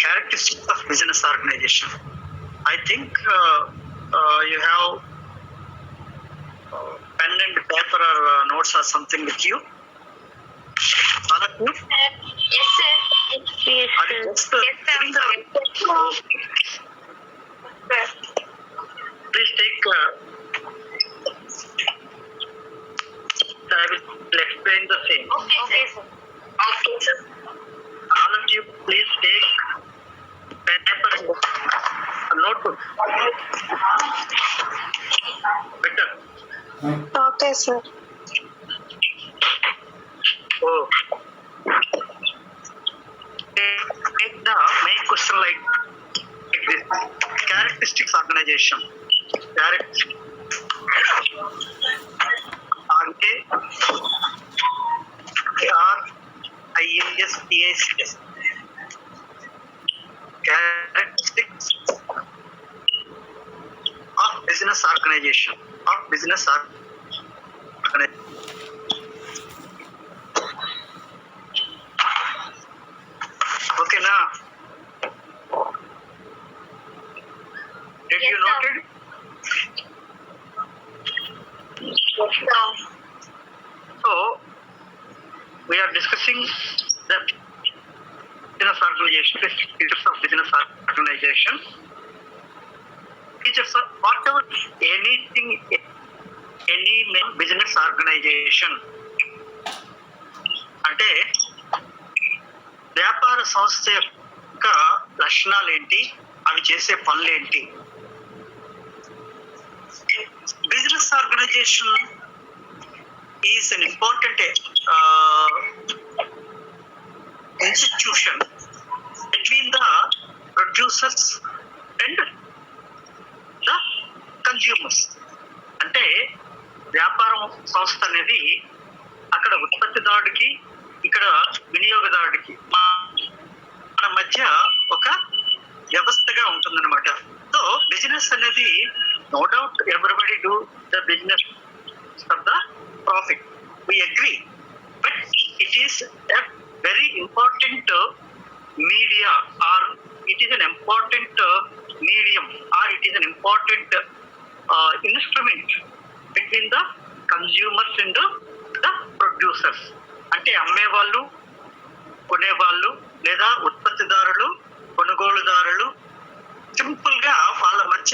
characteristics of business organization. I think you have pen and paper or notes or something with you. All of you? Yes, sir. Yes, Are you just giving the- Please take. I will explain the same. Okay, sir. Okay, sir. All of you, please take paper and a notebook. Better. Okay, sir. Oh. Take the main question like this. Characteristics organization. Characteristics of business organization. Okay, now. Did you note it? So, we are discussing the business organization, features of business organization. Features of whatever, anything, any business organization. అంటే వ్యాపార సంస్థ యొక్క లక్షణాలు ఏంటి, అవి చేసే పనులు ఏంటి. Business organization is an important institution between the producers and the consumers. అంటే వ్యాపారం సంస్థ అనేది అక్కడ ఉత్పత్తిదారుడికి, ఇక్కడ వినియోగదారుడికి మన మధ్య ఒక వ్యవస్థగా ఉంటుందన్నమాట. సో బిజినెస్ అనేది no doubt everybody do the business for the profit, we agree, but it is a very important media, or it is an important medium, or it is an important instrument between the consumers and the producers. అంటే అమ్మేవాళ్ళు, కొనేవాళ్ళు, లేదా ఉత్పత్తిదారులు, కొనుగోలుదారులు, simple గా వాళ్ళ మధ్య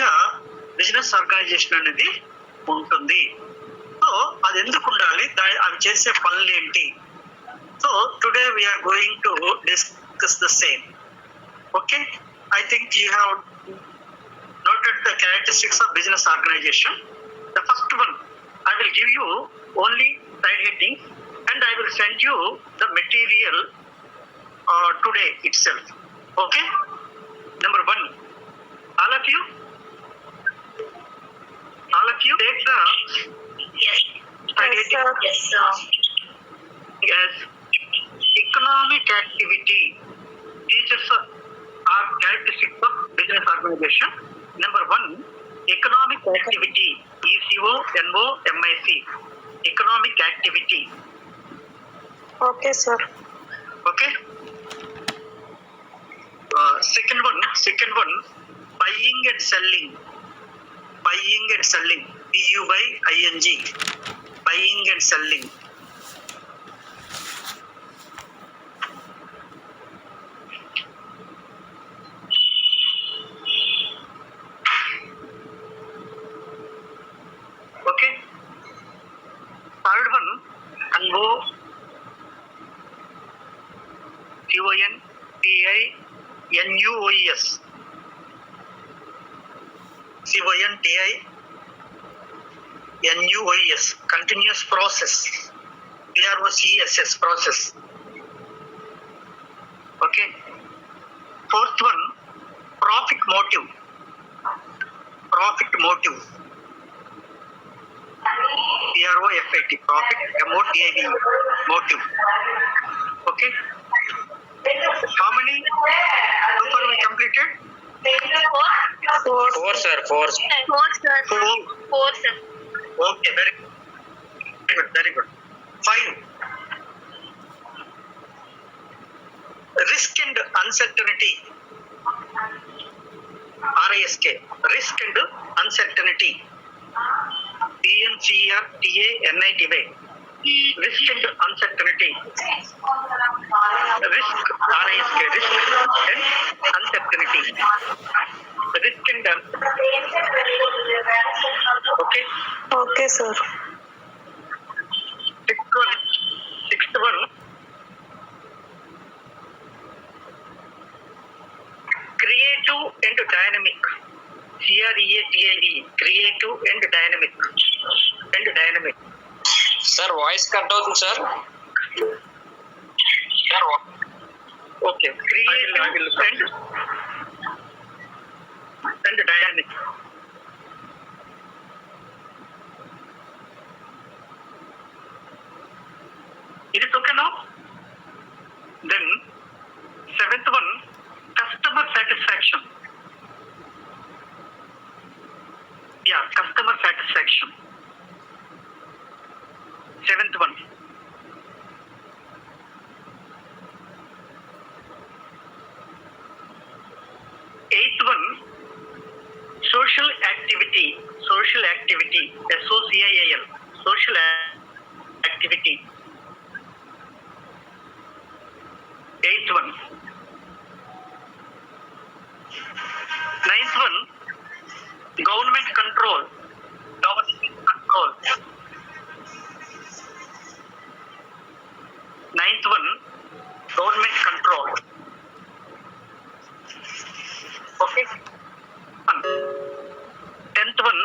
business organisation అనేది ఉంటుంది. సో అది ఎందుకు ఉండాలి, అవి చేసే పనులు ఏంటి. So today we are going to discuss the same. Okay, I think you have noted the characteristics of business organization. The first one, I will give you only side heading, and I will send you the material today itself. Okay, number one, all of you take the side heading. Yes, sir. Yes. Economic activity, features are characteristics of business organization. Number one, economic activity, ECONOMIC, economic activity. Okay, sir. Okay. Second one, buying and selling, PUYING, buying and selling. Third one, CONTINUOUS, continuous process, PROCESS, process. Okay. Fourth one, profit motive, PROFIT, profit, MOTIV, motive. Okay. How many so far we completed? Four, sir. Four, sir. Okay, very good. 5. uncertainty. RISK, risk and uncertainty. ENCRTANITY, risk and uncertainty. Risk, RISK, risk and uncertainty. Risk and okay. Okay, sir. Sixth one, creative and dynamic. CREATIVE, creative and dynamic. Sir voice cut అవుతుంది sir. Okay, creative and dynamic. It is okay now? Then, seventh one, customer satisfaction. Yeah, customer satisfaction. Seventh one. Eighth one, social activity. Social activity. SOCIAL. Social activity. Eighth one. Ninth one, government control. Government control. Ninth one, government control. Okay. 10th one,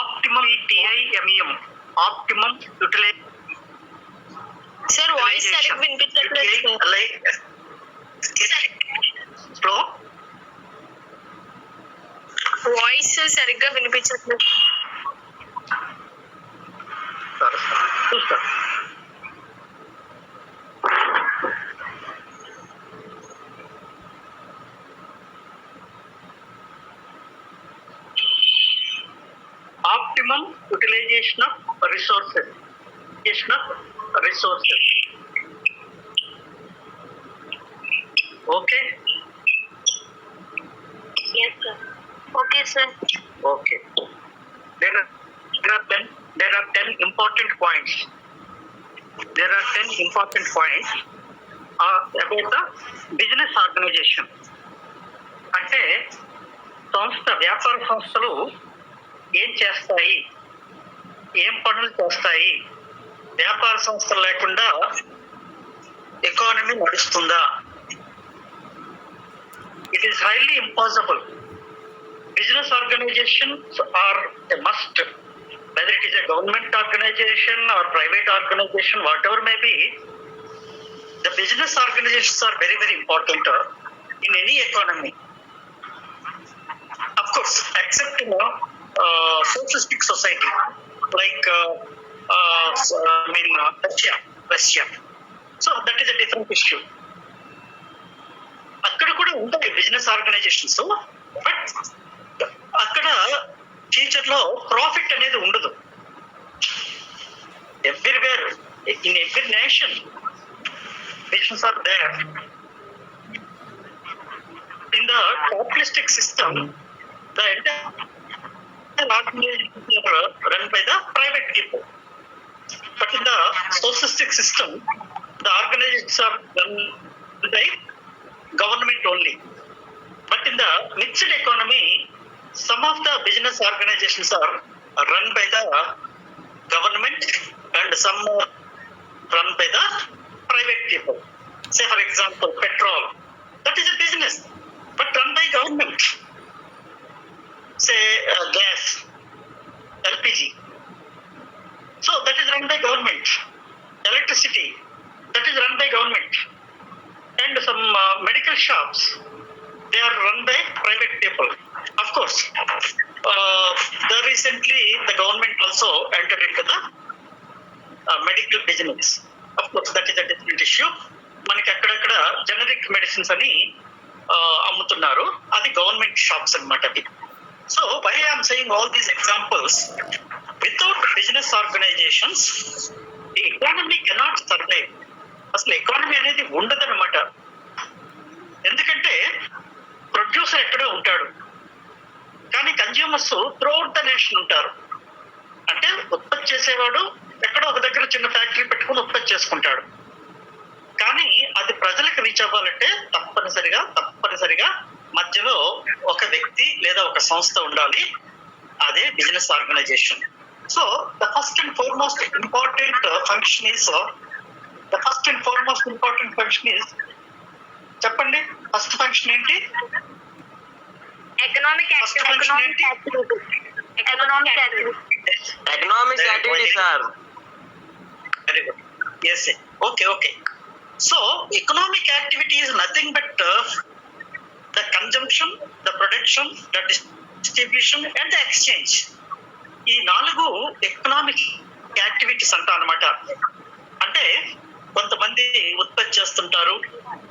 optimum TIMEM. Optimum utilization. Sir voice సరిగ్గా వినిపించట్లేదు Slow. Voice సరిగ్గా వినిపించట్లేదు చూస్తా. Optimum utilization of resources. Okay. yes sir okay sir Okay. There are 10 important points. There are 10 important points about the business organization. అంటే వ్యాపార సంస్థలు ఏం చేస్తాయి, ఏం పనులు చేస్తాయి, వ్యాపార సంస్థలు లేకుండా ఎకానమీ నడుస్తుందా? It is highly impossible. Business organizations are a must, whether it is a government organization or private organization, whatever may be. The business organizations are very, very important in any economy. Of course, except in a socialistic society like Russia. So that is a different issue. అక్కడ కూడా ఉంటాయి business organizations, but అక్కడ future లో profit అనేది ఉండదు. Everywhere in every nation business are there. In the capitalistic system, the entire organization run by the private people, but in the socialistic system the organizations are run by government only. But in the mixed economy, some of the business organizations are run by the government and some are run by the private people. Say for example, petrol, that is a business but run by government. Say gas, LPG, so that is run by government. Electricity, that is run by government. And some medical shops, they are run by private people. Of course, recently the government also entered into the medical business. Of course, that is a different issue. మనకి అక్కడక్కడ generic medicines అని అమ్ముతున్నారు, అది government shops అన్నమాట అది. So why I'm saying all these examples, without business organizations the economy cannot survive. అసలు economy అనేది ఉండదన్నమాట. ప్రొడ్యూసర్ ఎక్కడో ఉంటాడు, కానీ కన్జ్యూమర్స్ త్రూఅవుట్ ద నేషన్ ఉంటారు. అంటే ఉత్పత్తి చేసేవాడు ఎక్కడో ఒక దగ్గర చిన్న ఫ్యాక్టరీ పెట్టుకుని ఉత్పత్తి చేసుకుంటాడు, కానీ అది ప్రజలకు రీచ్ అవ్వాలంటే తప్పనిసరిగా మధ్యలో ఒక వ్యక్తి లేదా ఒక సంస్థ ఉండాలి. అదే business organization. So the first and foremost important function is చెప్పండి, ఫస్ట్ ఫంక్షన్ ఏంటి? Economic economics activity sir. Very good. Yes. Okay. So, economic activity is nothing but the consumption, the production, the distribution and the exchange. ఈ 4 economic activities అంటా అన్నమాట. అంటే కొంతమంది ఉత్పత్తి చేస్తుంటారు,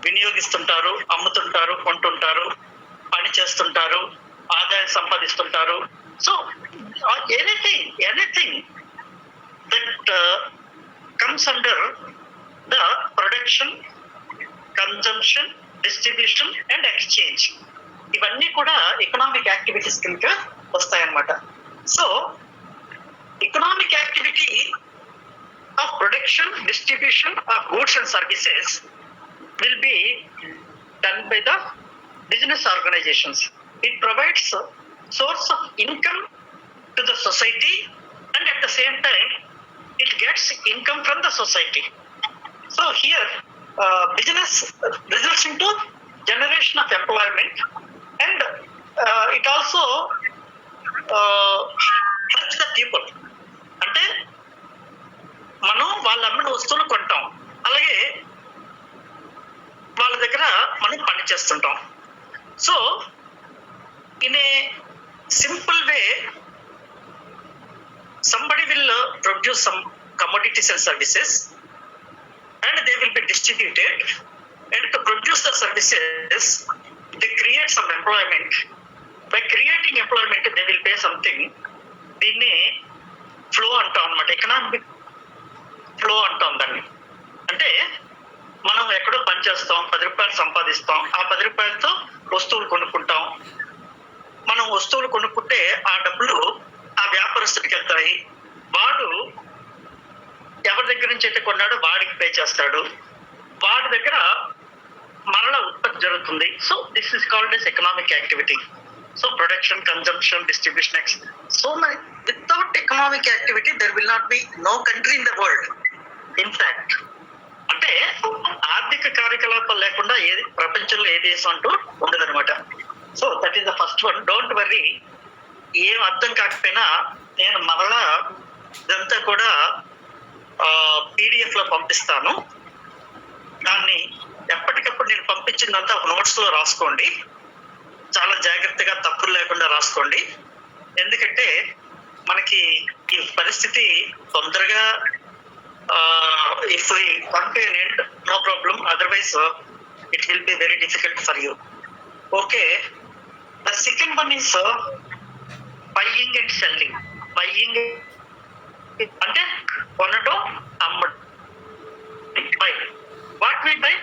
వినియోగిస్తుంటారు, అమ్ముతుంటారు, కొంటుంటారు, పని చేస్తుంటారు, ఆదాయం సంపాదిస్తుంటారు. So anything that comes under the production, consumption, distribution and exchange. ఇవన్నీ కూడా ఎకనామిక్ యాక్టివిటీస్ కింద వస్తాయన్నమాట. So economic activity of production, distribution of goods and services will be done by the business organizations. It provides source of income to the society and at the same time it gets income from the society. So here business results into generation of employment and it also helps the people. అంటే మనం వాళ్ళు అమ్మిన వస్తువులు కొంటాం, అలాగే వాళ్ళ దగ్గర మనం పని చేస్తుంటాం. So in a simple way, somebody will produce some commodities and services and they will be distributed, and to produce the services they create some employment. By creating employment they will pay something. దీన్ని flow అంటాం అన్నమాట, economic flow అంటాం దాన్ని. అంటే మనం ఎక్కడో పని చేస్తాం, 10 రూపాయలు సంపాదిస్తాం, ఆ 10 రూపాయలతో వస్తువులు కొనుక్కుంటాం. మనం వస్తువులు కొనుక్కుంటే ఆ డబ్బులు ఆ వ్యాపారస్తుడికి వెళ్తాయి. వాడు ఎవరి దగ్గర నుంచి అయితే కొన్నాడో వాడికి పే చేస్తాడు, వాడి దగ్గర మరలా ఉత్పత్తి జరుగుతుంది. So this is called as economic activity. So production, consumption, distribution. So without economic activity there will not be no country in the world. In fact అంటే ఆర్థిక కార్యకలాపాలు లేకుండా ఏది ప్రపంచంలో ఏ దేశం అంటూ ఉండదన్నమాట. So that is the first one. Don't worry, ఏం అర్థం కాకపోయినా నేను మరలా ఇదంతా కూడా PDF లో పంపిస్తాను. దాన్ని ఎప్పటికప్పుడు నేను పంపించిందంతా ఒక నోట్స్ లో రాసుకోండి, చాలా జాగ్రత్తగా తప్పులు లేకుండా రాసుకోండి. ఎందుకంటే మనకి ఈ పరిస్థితి తొందరగా if we come to an end, no problem, otherwise it will be very difficult for you. Okay, the second one is buying and selling. Buying అంటే కొనడం, అమ్మడం. Buy. What we buy?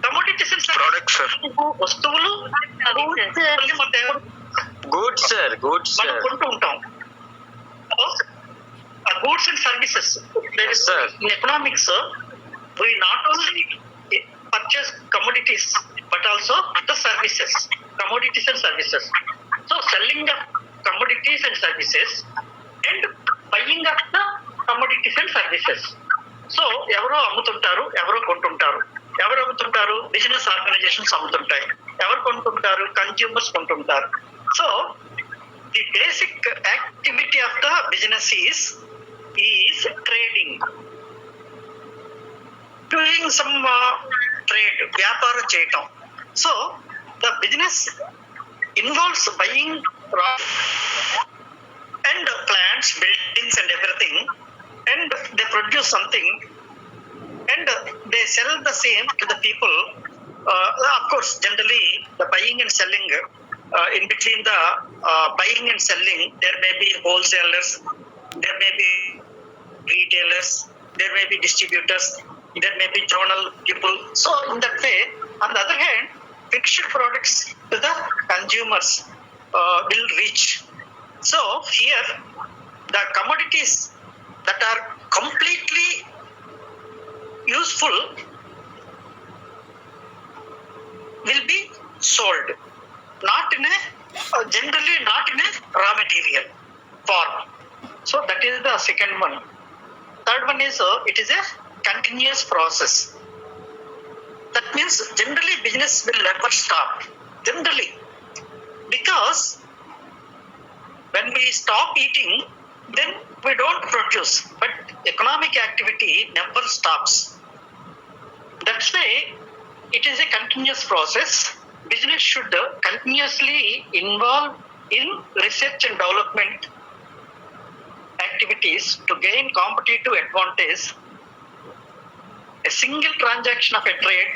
Commodities and products, sir. వస్తువులు, goods sir, మనం కొంటూ ఉంటాం. Goods and services. There is in economics, we not only purchase commodities but also the services, commodities and services. So selling the commodities and services and buying of the commodities and services. So ఎవరో అమ్ముతుంటారు, ఎవరో కొంటుంటారు. ఎవరు అమ్ముతుంటారు? Business organisations అమ్ముతుంటాయి. ఎవరు కొంటుంటారు? Consumers కొంటుంటారు. So the basic activity of the business is trading, doing some trade, వ్యాపారం చేయటం. So the business involves buying and plants, buildings and everything, and they produce something and they sell the same to the people. Of course, generally the buying and selling, in between the buying and selling there may be wholesalers, there may be retailers, there may be distributors, there may be journal people. So in that way, on the other hand, finished products to the consumers will reach. So here, the commodities that are completely useful will be sold, not in a generally not in a raw material form. So that is the second one. Third one is it is a continuous process. That means generally business will never stop. Generally, because when we stop eating, then we don't produce. But economic activity never stops. That's why it is a continuous process. Business should continuously involve in research and development activities to gain competitive advantage. A single transaction of a trade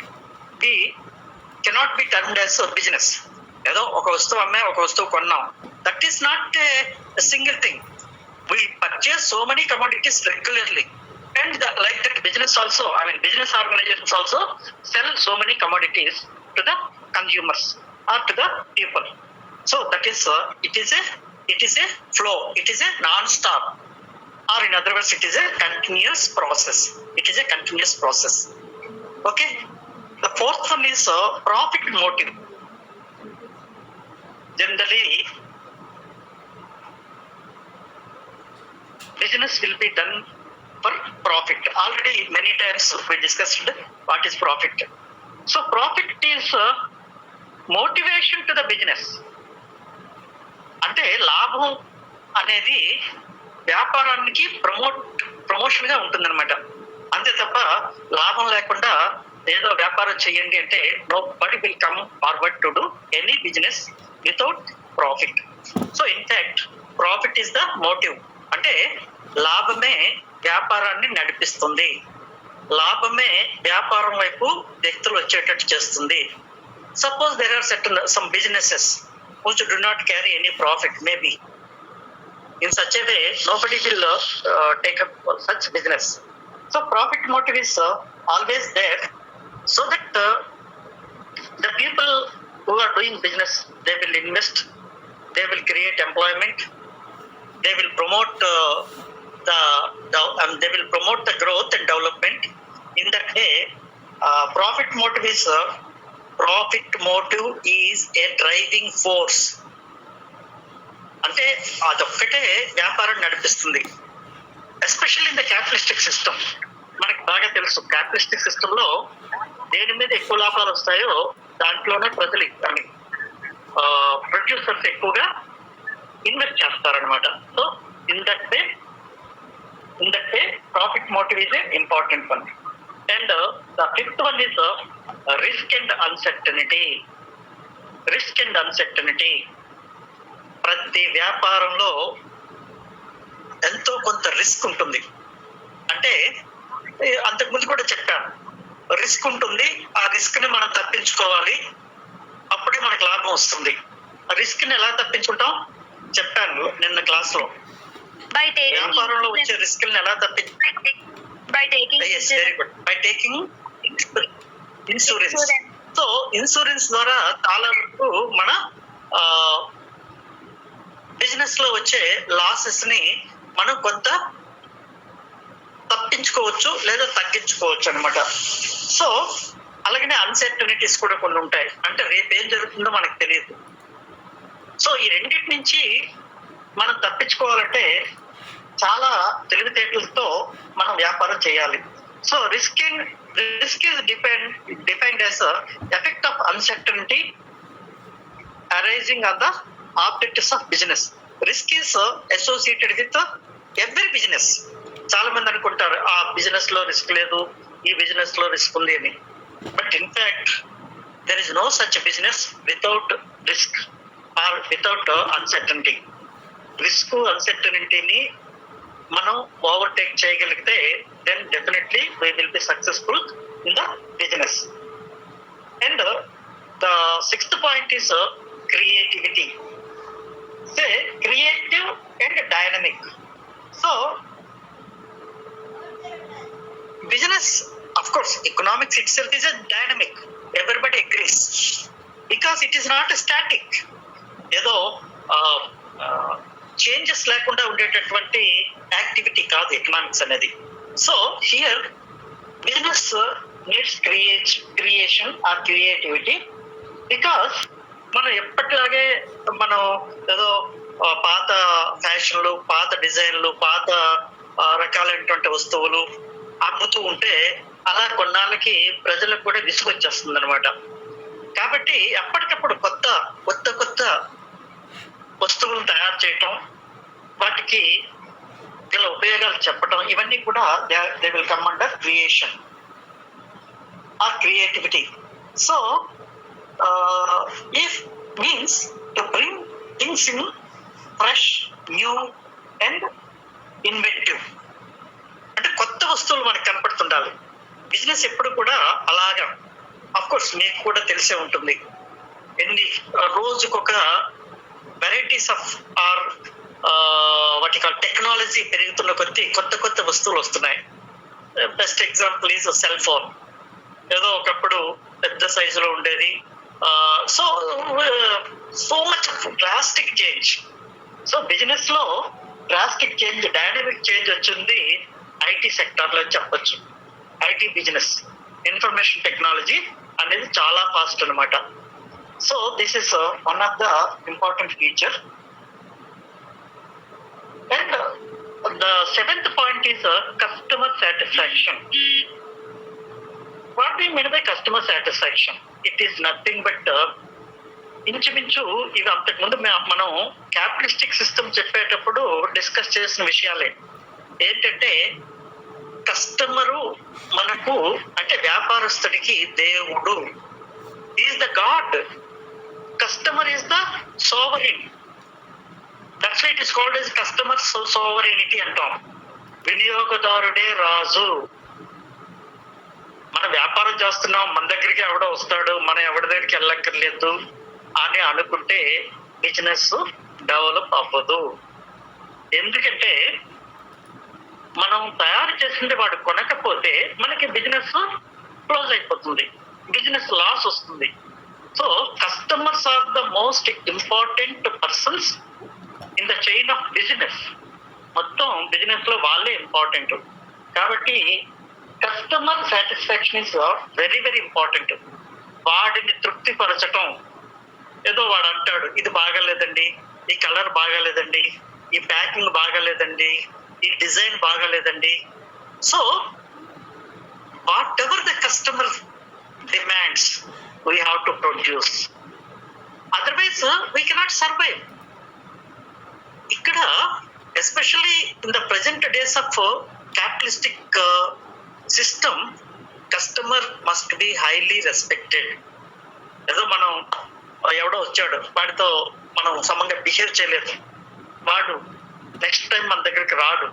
cannot be termed as a business. ఏదో ఒక వస్తువు అమ్మే ఒక వస్తువు కొన్నాం, that is not a single thing. We purchase so many commodities regularly, and like that business also, business organizations also sell so many commodities to the consumers or to the people. So that is it is a flow, it is a non-stop, or in other words, it is a continuous process. It is a continuous process. Okay. The fourth one is profit motive. Generally, business will be done for profit. Already many times we discussed what is profit. So profit is motivation to the business. అంటే లాభం అనేది వ్యాపారానికి promotion గా ఉంటుందన్నమాట. అంతే తప్ప లాభం లేకుండా ఏదో వ్యాపారం చేయండి అంటే nobody will come forward to do any business without profit. So in fact profit is the motive. అంటే లాభమే వ్యాపారాన్ని నడిపిస్తుంది, లాభమే వ్యాపారం వైపు వ్యక్తులు వచ్చేటట్టు చేస్తుంది. Suppose there are some businesses which do not carry any profit, maybe in such a way nobody will take up such business. So profit motive is always there, so that the people who are doing business, they will invest, they will create employment, they will promote they will promote the growth and development. In that way, profit motive is a driving force. అంటే అదొక్కటే వ్యాపారం నడిపిస్తుంది. Especially in the capitalistic system. మనకి బాగా తెలుసు, capitalistic system లో దేని మీద ఎక్కువ లాభాలు వస్తాయో దాంట్లోనే ప్రజలు ప్రొడ్యూసర్స్ ఎక్కువగా ఇన్వెస్ట్ చేస్తారనమాట. So in that way profit motive is a important one. And the fifth one is risk and uncertainty. Risk and uncertainty. ప్రతి వ్యాపారంలో ఎంతో కొంత రిస్క్ ఉంటుంది. అంటే అంతకుముందు కూడా చెప్పాను, రిస్క్ ఉంటుంది. ఆ రిస్క్ ని మనం తప్పించుకోవాలి, అప్పుడే మనకు లాభం వస్తుంది. ఆ రిస్క్ ని ఎలా తప్పించుకుంటాం చెప్పాను నిన్న క్లాస్ లో. వ్యాపారంలో వచ్చే రిస్క్ ని ఎలా by taking insurance. So insurance ద్వారా చాలా వరకు మన బిజినెస్ లో వచ్చే లాసెస్ ని మనం కొంత తప్పించుకోవచ్చు లేదా తగ్గించుకోవచ్చు అనమాట. సో అలాగనే అన్సర్టనిటీస్ కూడా కొన్ని ఉంటాయి. అంటే రేపు ఏం జరుగుతుందో మనకు తెలియదు. సో ఈ రెండింటి నుంచి మనం తప్పించుకోవాలంటే చాలా తెలివితేటలతో మనం వ్యాపారం చేయాలి. So risk is defined as a effect of uncertainty arising on the objectives of business. Risk is associated with every business. చాలా మంది అనుకుంటారు ఆ బిజినెస్ లో రిస్క్ లేదు, ఈ బిజినెస్ లో రిస్క్ ఉంది అని. But in fact there is no such business without risk or without uncertainty. Risk అన్సర్టనిటీని మనం ఓవర్టేక్ చేయగలిగితే then definitely we will be successful in the business. And the sixth point is creativity. Say creative and dynamic. So business, of course, economics itself is a dynamic. Everybody agrees because it is not a static. ఏదో changes లేకుండా ఉండేటటువంటి activity కాదు economics అనేది. So here business needs creation or creativity because మనం ఎప్పటిలాగే మనం ఏదో పాత ఫ్యాషన్లు, పాత డిజైన్లు, పాత రకాలైనటువంటి వస్తువులు అమ్ముతూ ఉంటే అలా కొన్నాళ్ళకి ప్రజలకు కూడా విసుగొచ్చేస్తుంది అనమాట. కాబట్టి ఎప్పటికప్పుడు కొత్త వస్తువులను తయారు చేయటం, వాటికి గల ఉపయోగాలు చెప్పటం, ఇవన్నీ కూడా they will come under creation or creativity. So if means to bring things in fresh, new and inventive. అంటే కొత్త వస్తువులు మనకు కనపడుతుండాలి. బిజినెస్ ఎప్పుడు కూడా అలాగా. అఫ్ కోర్స్ మీకు కూడా తెలిసే ఉంటుంది, రోజుకొక వెరైటీస్ ఆఫ్ ఆర్ వాటి టెక్నాలజీ పెరుగుతున్న కొద్దీ కొత్త వస్తువులు వస్తున్నాయి. Best example is cell phone. ఏదో ఒకప్పుడు పెద్ద సైజులో ఉండేది. So much drastic change. So business లో డ్రాస్టిక్ చేంజ్, డైనమిక్ చేంజ్ వచ్చింది ఐటీ సెక్టార్ లో చెప్పొచ్చు. ఐటీ బిజినెస్, ఇన్ఫర్మేషన్ టెక్నాలజీ అనేది చాలా ఫాస్ట్ అనమాట. So this is one of the important feature. And the seventh point is customer satisfaction. What we mean by customer satisfaction? It is nothing but ఇంచుమించు ఇవి అంతకుముందు మనం capitalistic system చెప్పేటప్పుడు discuss చేసిన విషయాలే. ఏంటంటే కస్టమరు మనకు అంటే వ్యాపారస్తుడికి దేవుడు, is the God. Customer is the sovereign. That's why it is called as customer sovereignty అంటాం. వినియోగదారుడే రాజు. మనం వ్యాపారం చేస్తున్నాం, మన దగ్గరికి ఎవడో వస్తాడు, మనం ఎవరి దగ్గరికి వెళ్ళక్కర్లేదు అని అనుకుంటే బిజినెస్ డెవలప్ అవ్వదు. ఎందుకంటే మనం తయారు చేసింది వాడు కొనకపోతే మనకి బిజినెస్ క్లోజ్ అయిపోతుంది, బిజినెస్ లాస్ వస్తుంది. So customers are the most important persons in the chain of business. మొత్తం బిజినెస్ లో వాళ్ళే ఇంపార్టెంట్. కాబట్టి customer satisfaction is very very important. వాడిని తృప్తిపరచటం. ఏదో వాడు అంటాడు ఇది బాగాలేదండి, ఈ కలర్ బాగాలేదండి, ఈ ప్యాకింగ్ బాగాలేదండి, ఈ డిజైన్ బాగాలేదండి. So whatever the customer demands we have to produce, otherwise we cannot survive. ఇక్కడ especially in the present days of capitalistic system, customer must be highly respected. ఏదో మనం ఎవడో వచ్చాడు, వాడితో మనం సమంగా బిహేవ్ చేయలేదు, వాడు నెక్స్ట్ టైం మన దగ్గరికి రాడు.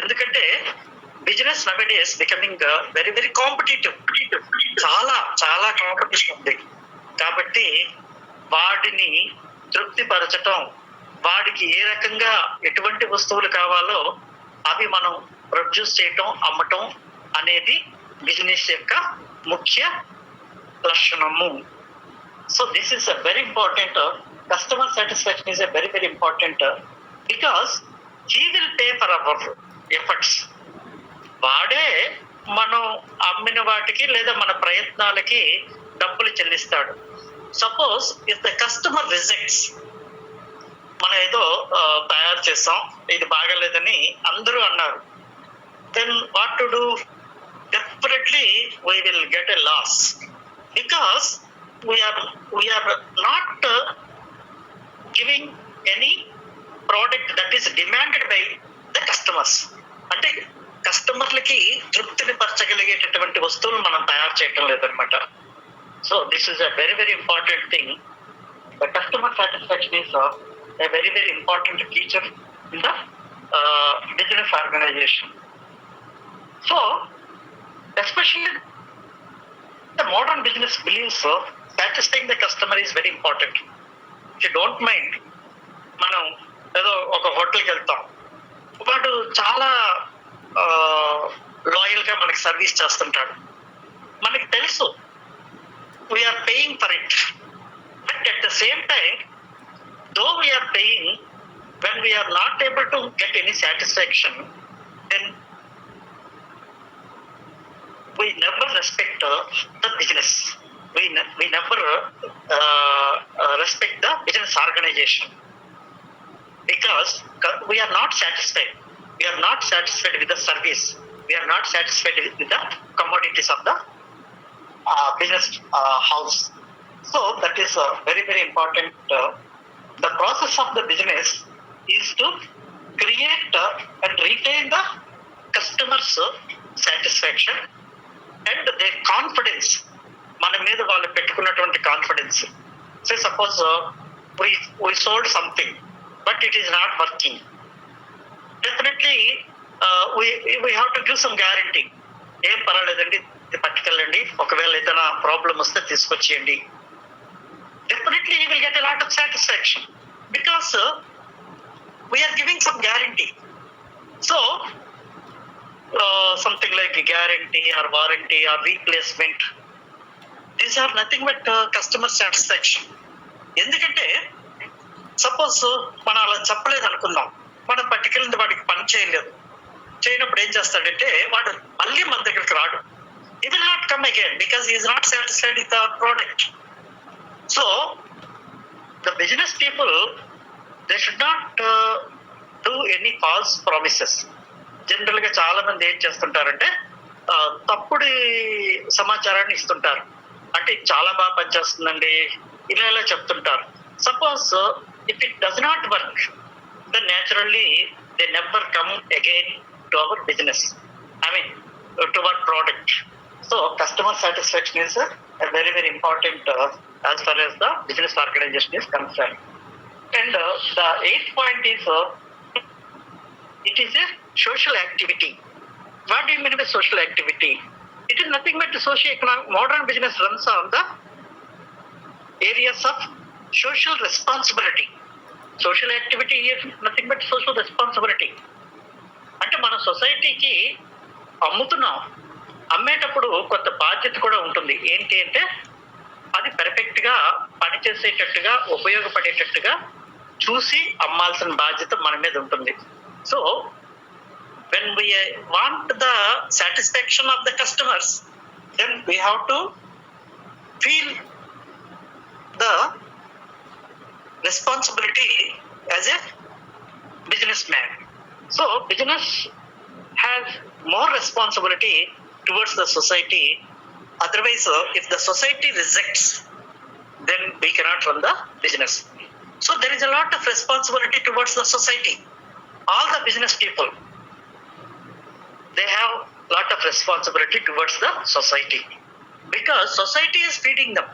ఎందుకంటే business nowadays becoming very very competitive. చాలా కాంపిటీషన్ ఉంది. కాబట్టి వాడిని తృప్తిపరచటం, వాడికి ఏ రకంగా ఎటువంటి వస్తువులు కావాలో అవి మనం ప్రొడ్యూస్ చేయటం, అమ్మటం అనేది బిజినెస్ యొక్క ముఖ్య లక్షణము. So this is a very important. Customer satisfaction is a very very important because he will pay for our efforts. వాడే మనం అమ్మిన వాటికి లేదా మన ప్రయత్నాలకి డబ్బులు చెల్లిస్తాడు. Suppose if the customer rejects, మనం ఏదో తయారు చేస్తాం, ఇది బాగాలేదని అందరూ అన్నారు, then what to do? Definitely we will get a loss because we are not giving any product that is demanded by the customers. అంటే కస్టమర్లకి తృప్తిని పరచగలిగేటటువంటి వస్తువులు మనం తయారు చేయటం లేదనమాట. So this is a very very important thing. The customer satisfaction is a very very important feature in the business organization. So especially the modern business believes satisfying the customer is very important. If you don't mind, మనం ఏదో ఒక హోటల్కి వెళ్తాం, వాడు చాలా loyal గా మనకి service చేస్తుంటాడు. మనకి తెలుసు we are paying for it, but at the same time though we are paying, when we are not able to get any satisfaction, then we never respect the business. We never respect the business organization, because we are not satisfied. We are not satisfied with the service. We are not satisfied with the commodities of the business house. So that is very, very important. The process of the business is to create and retain the customers' satisfaction and their confidence. మన మీద వాళ్ళు పెట్టుకున్నటువంటి confidence. Say suppose we sold something but it is not working, definitely we have to give some guarantee. ఏం పర్వాలేదండి, ఇది పట్టుకెళ్ళండి, ఒకవేళ ఏదైనా problem వస్తే తీసుకొచ్చేయండి. Definitely you will get a lot of satisfaction because we are giving some guarantee. So something like a guarantee or warranty or replacement, these are nothing but customer satisfaction. ఎందుకంటే suppose మనం అలా చెప్పలేదు అనుకుందాం, మనం పట్టుకెళ్ళింది వాడికి పని చేయనప్పుడు ఏం చేస్తాడంటే వాడు మళ్ళీ మన దగ్గరికి రాడు. He will not come again because he is not satisfied with our product. So the business people, they should not do any false promises. General గా చాలా మంది ఏం చేస్తుంటారంటే తప్పుడు సమాచారాన్ని ఇస్తుంటారు. అంటే చాలా బాగా పనిచేస్తుందండి ఇలా చెప్తుంటారు. Suppose if it does not work, then naturally they never come again to our business, I mean to our product. So customer satisfaction is very, very important as far as the business organization is concerned. And the 8th point is it is a social activity. What do you mean by social activity? It is nothing but socio-economic. Modern business runs on the areas of social responsibility. Social activity is nothing but social responsibility. అంటే మన సొసైటీకి అమ్ముతున్నాం, అమ్మేటప్పుడు కొంత బాధ్యత కూడా ఉంటుంది. ఏంటి అంటే అది పర్ఫెక్ట్ గా పనిచేసేటట్టుగా, ఉపయోగపడేటట్టుగా చూసి అమ్మాల్సిన బాధ్యత మన మీద ఉంటుంది. So when we want the satisfaction of the customers, then we have to feel the responsibility as a businessman. So business has more responsibility towards the society. Otherwise, if the society rejects, then we cannot run the business. So there is a lot of responsibility towards the society. All the business people, they have lot of responsibility towards the society, because society is feeding them.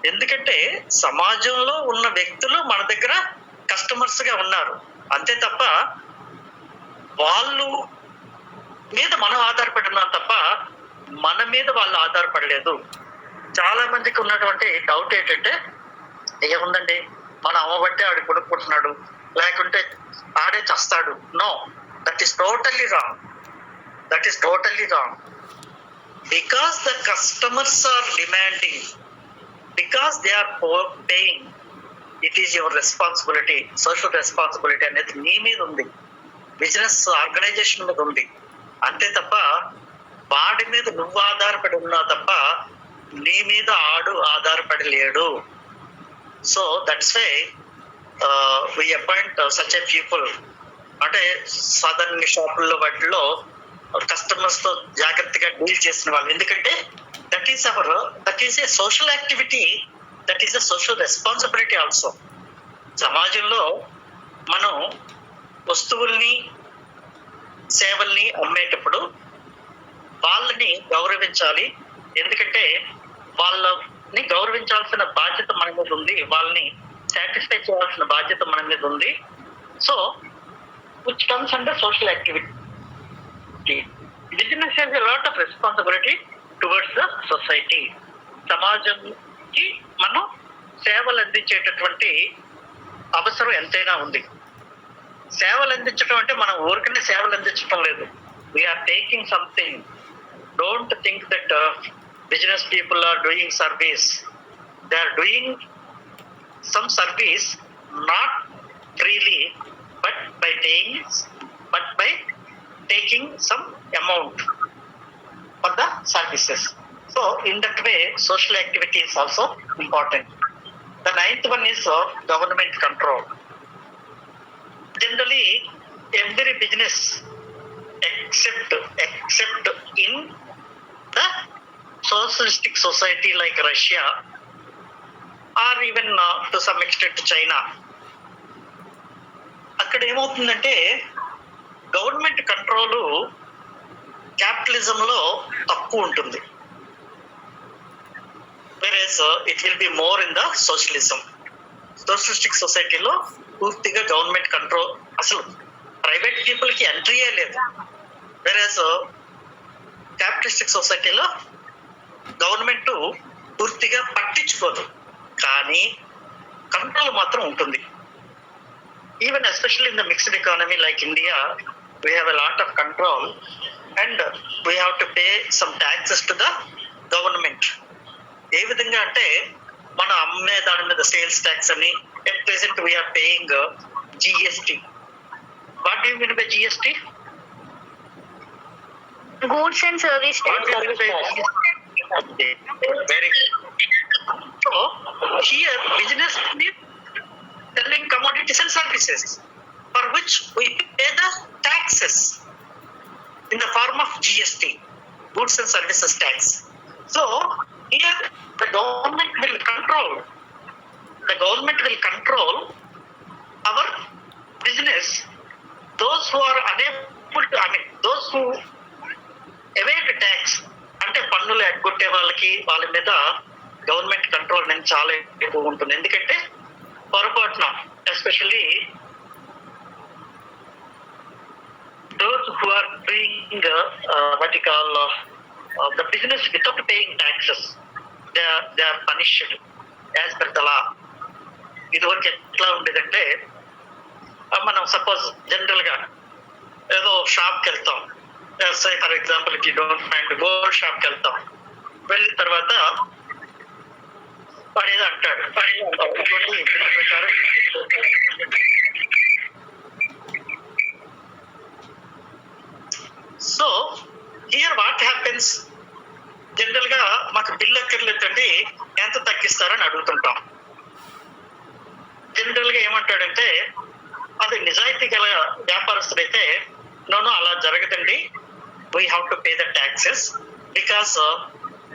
ఎందుకంటే సమాజంలో ఉన్న వ్యక్తులు మన దగ్గర customers గా ఉన్నారు, అంతే తప్ప వాళ్ళు మీద మనం ఆధారపడి ఉన్నాం తప్ప మన మీద వాళ్ళు ఆధారపడలేదు. చాలా మందికి ఉన్నటువంటి డౌట్ ఏంటంటే, ఏముందండి మన అమ్మబట్టే ఆడు కొనుక్కుంటున్నాడు, లేకుంటే ఆడే చస్తాడు. No, that is totally wrong. That is totally wrong. Because the customers are demanding, because they are paying, it is your responsibility. Social responsibility అనేది నీ మీద ఉంది, బిజినెస్ ఆర్గనైజేషన్ మీద ఉంది. అంతే తప్ప వాడి మీద నువ్వు ఆధారపడి ఉన్నావు తప్ప నీ మీద ఆడు ఆధారపడి లేడు. So that's why we appoint such a people. అంటే సాధారణ షాపుల్లో వాటిలో కస్టమర్స్ తో జాగ్రత్తగా డీల్ చేసిన వాళ్ళు. ఎందుకంటే that is a social activity, that is a social responsibility also. సమాజంలో మనం వస్తువుల్ని, సేవల్ని అమ్మేటప్పుడు వాళ్ళని గౌరవించాలి. ఎందుకంటే వాళ్ళని గౌరవించాల్సిన బాధ్యత మన మీద ఉంది, వాళ్ళని సాటిస్ఫై చేయాల్సిన బాధ్యత మన మీద ఉంది. So which comes under social activity. Business has a lot of responsibility towards the society. సమాజంకి మనం సేవలు అందించేటటువంటి అవసరం ఎంతైనా ఉంది. సేవలు అందించడం అంటే మనం ఊరికనే సేవలు అందించడం లేదు. we are taking something. Don't think that business people are doing service. They are doing some service not freely, but by taking some amount for the services. So in that way, social activity is also important. The ninth one is government control. Generally, every business except in the socialistic society like Russia or even to some extent China, అక్కడ ఏమవుతుందంటే government control క్యాపిటలిజంలో తక్కువ ఉంటుంది, whereas it will be more in the socialism. Socialistic సొసైటీలో పూర్తిగా government control, అసలు private పీపుల్కి ఎంట్రీయే లేదు. వెరేస్ క్యాపిటలిస్టిక్ సొసైటీలో గవర్నమెంట్ పూర్తిగా పట్టించుకోదు, కానీ కంట్రోల్ మాత్రం ఉంటుంది. Even especially in the mixed economy like India, we have a lot of control and we have to pay some taxes to the government. ఏ విధంగా అంటే మనం అమ్మే దాని మీద సేల్స్ ట్యాక్స్ అని, at present we are paying GST. What do you mean by GST? Goods and service What tax. do you mean by GST? Very good. So here business is selling commodities and services for which we pay the taxes in the form of GST, goods and services tax. So here the government will control our business. Those who are unable to, those who evade tax, అంటే పన్నులు ఎగ్గొట్టే వాళ్ళ మీద government control నేను చాలా ఎక్కువ ఉంటుంది. ఎందుకంటే పొరపాటున especially those who are doing what you call the business without paying taxes, they are punished as per the law. ఇదివరకు ఎట్లా ఉండేదంటే మనం సపోజ్ జనరల్ గా ఏదో షాప్కి వెళ్తాం, say for example if you don't mind gold షాప్కి వెళ్తాం, వెళ్ళిన తర్వాత వాడేదో అంటాడు, ప్రకారం so here what happens, general గా మాకు బిల్ ఎక్కర్లేదండి ఎంత తగ్గిస్తారని అడుగుతుంటాం. జనరల్ గా ఏమంటాడంటే అది నిజాయితీ గల వ్యాపారస్తుడైతే నోనో అలా జరగదండి, we have to pay the taxes because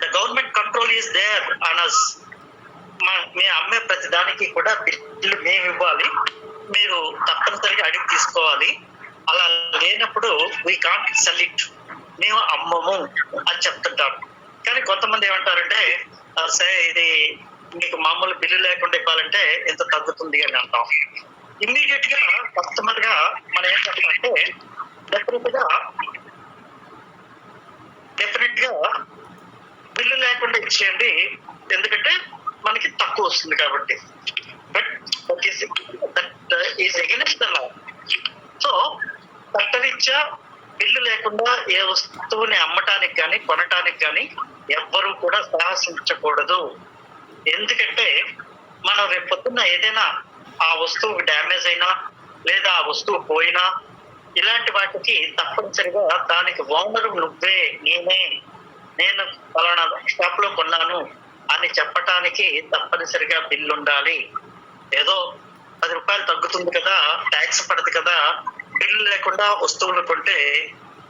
the government control is there on us. మేము అమ్మే ప్రతి దానికి కూడా బిల్లు మేము ఇవ్వాలి, మీరు తప్పనిసరిగా అడిగి తీసుకోవాలి. అలా లేనప్పుడు వీ కాంట్ సెల్ ఇట్, మేము అమ్మము అని చెప్తుంటారు. కానీ కొంతమంది ఏమంటారంటే సరే ఇది మీకు మామూలు బిల్లు లేకుండా ఇవ్వాలంటే ఎంత తగ్గుతుంది అని అంటాం. ఇమ్మీడియట్ గా కస్టమర్ గా మనం ఏం చేస్తామంటే డెఫినెట్ గా బిల్లు లేకుండా ఇచ్చేయండి, ఎందుకంటే మనకి తక్కువ వస్తుంది కాబట్టి. But that is against the law. So చట్టరీత్యా బిల్లు లేకుండా ఏ వస్తువుని అమ్మటానికి కానీ కొనటానికి కానీ ఎవ్వరూ కూడా సాహసించకూడదు. ఎందుకంటే మనం రేపు పొద్దున్న ఏదైనా ఆ వస్తువు డ్యామేజ్ అయినా లేదా ఆ వస్తువు పోయినా ఇలాంటి వాటికి తప్పనిసరిగా దానికి ఓనరు నువ్వే, నేను ఫలానా షాప్ లో కొన్నాను అని చెప్పటానికి తప్పనిసరిగా బిల్లు ఉండాలి. ఏదో 10 రూపాయలు తగ్గుతుంది కదా, ట్యాక్స్ పడదు కదా, బిల్లు లేకుండా వస్తువులు కొంటే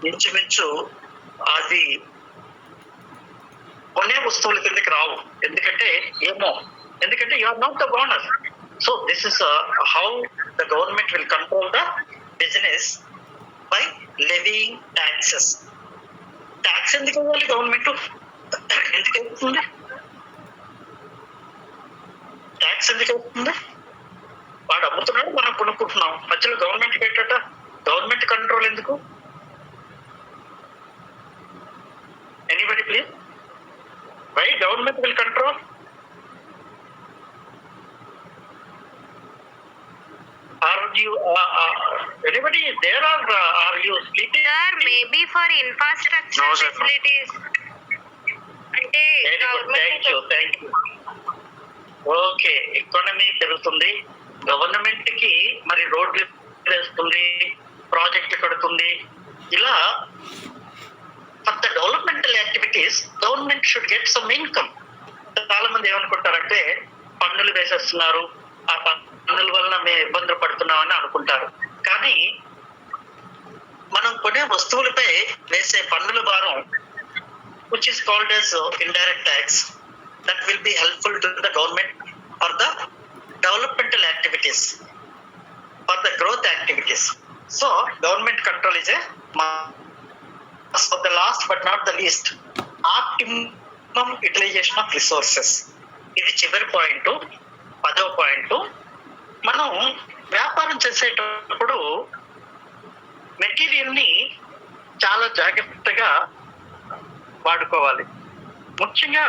ఇంచుమించు అది కొనే వస్తువుల కిందకి రావు. ఎందుకంటే you are not the owner. So this is how the government will control the business by levying taxes. Tax ఎందుకు ఇవ్వాలి గవర్నమెంట్? ఎందుకు అవుతుంది ట్యాక్స్? ఎందుకు అవుతుంది? వాడు అమ్ముతున్నాడు, మనం కొనుక్కుంటున్నాం, మధ్యలో గవర్నమెంట్ పెట్టట. గవర్నమెంట్ కంట్రోల్ ఎందుకు? Anybody please, why government will control? Are you anybody there are you sleeping? Sir, maybe for infrastructure No, sir, no. facilities. అంటే Very good. Thank you. Okay, economy పెరుగుతుంది, గవర్నమెంట్ కి మరి రోడ్లు వేస్తుంది, ప్రాజెక్టులు కడుతుంది. ఇలా for the developmental activities government should get some income. చాలా మంది ఏమనుకుంటారంటే పన్నులు వేసేస్తున్నారు, ఆ పన్నుల వల్ల మేము ఇబ్బందులు పడుతున్నామని అనుకుంటారు. కానీ మనం కొనే వస్తువులపై వేసే పన్నుల భారం, which is called as indirect tax, that will be helpful to the government for the developmental activities, for the growth activities. So government control is a must. So the last but not the least, optimum utilization of resources. ఇది చివరి point, 10వ point. మనం వ్యాపారం చేసేటప్పుడు material ని చాలా జాగ్రత్తగా వాడుకోవాలి. ముఖ్యంగా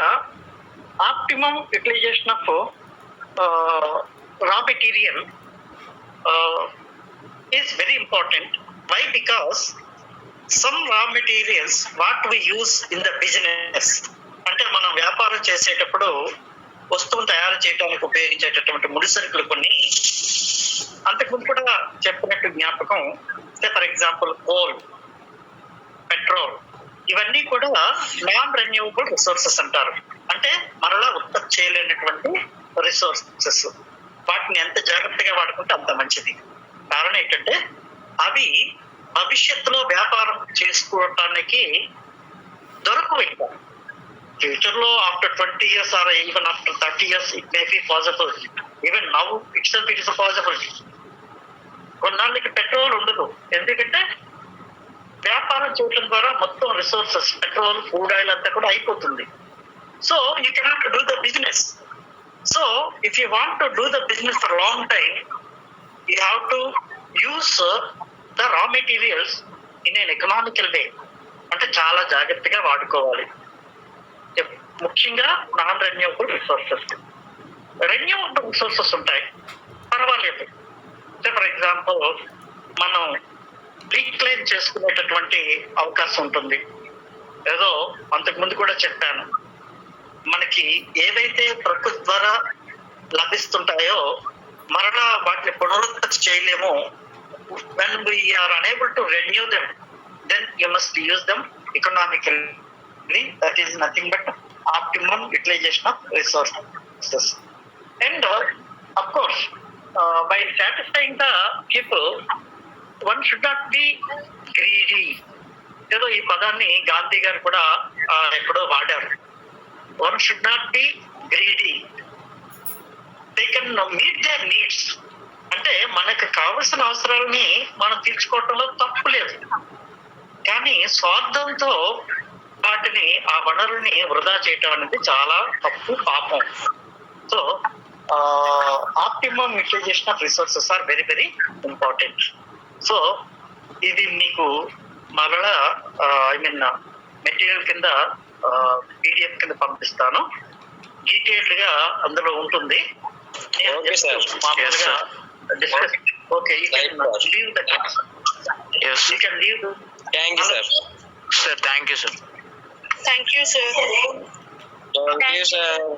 optimum utilization of raw material is very important. Why? Because some raw materials what we use in the business, అంటే మనం వ్యాపారం చేసేటప్పుడు వస్తువులు తయారు చేయడానికి ఉపయోగించేటటువంటి ముడి సరుకులు కొన్ని అంతకుముందు కూడా చెప్పినట్టు జ్ఞాపకం. ఫర్ ఎగ్జాంపుల్ కోల్, పెట్రోల్, ఇవన్నీ కూడా నాన్ రెన్యూవబుల్ రిసోర్సెస్ అంటారు. అంటే మరలా ఉత్పత్తి చేయలేనటువంటి రిసోర్సెస్. వాటిని ఎంత జాగ్రత్తగా వాడుకుంటే అంత మంచిది. కారణం ఏంటంటే అవి భవిష్యత్తులో వ్యాపారం చేసుకోవటానికి దొరకవు. ఇంకా ఫ్యూచర్ లో after 20 years or even after 30 years it may be possible. Even now itself it is possible. కొన్నాళ్ళకి పెట్రోల్ ఉండదు, ఎందుకంటే వ్యాపారం చేయడం ద్వారా మొత్తం రిసోర్సెస్, పెట్రోల్, క్రూడ్ ఆయిల్ అంతా కూడా అయిపోతుంది. So you cannot do the business. So if you want to do the business for long time, you have to use the raw materials in an economical way. అంటే చాలా జాగ్రత్తగా వాడుకోవాలి. ముఖ్యంగా non renewable resources. Renewable resources ఉంటాయి, పర్వాలేదు. For example మనం reclaim చేసుకునేటటువంటి అవకాశం ఉంటుంది. ఏదో అంతకు ముందు కూడా చెప్పాను, మనకి ఏవైతే ప్రకృతి ద్వారా లభిస్తుంటాయో మరలా వాటిని పునరుత్పత్తి చేయలేము. when we are unable to renew them, then you must use them economically. That is nothing but optimum utilization of resources. And of course, while satisfying the people, one should not be greedy. ఏదో ఈ పదాన్ని గాంధీ గారు కూడా ఎక్కడో వాడారు. One should not be greedy. They can meet their needs. అంటే మనకు కావలసిన అవసరాలని మనం తీర్చుకోవటంలో తప్పు లేదు, కానీ స్వార్థంతో వాటిని, ఆ వనరుల్ని వృధా చేయటం అనేది చాలా తప్పు, పాపం. So optimum utilization of resources are very very important. So ఇది మీకు మరలా మెటీరియల్ కింద పీడిఎఫ్ కింద పంపిస్తాను. డీటెయిల్డ్ గా అందులో ఉంటుంది. మామూలుగా discuss. Okay, you can leave the class. You can leave. Thank you sir. Sir thank you sir. Thank you, sir. Thank you sir.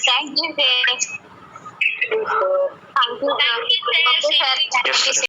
Thank you, sir. Thank you, sir. Yes, sir.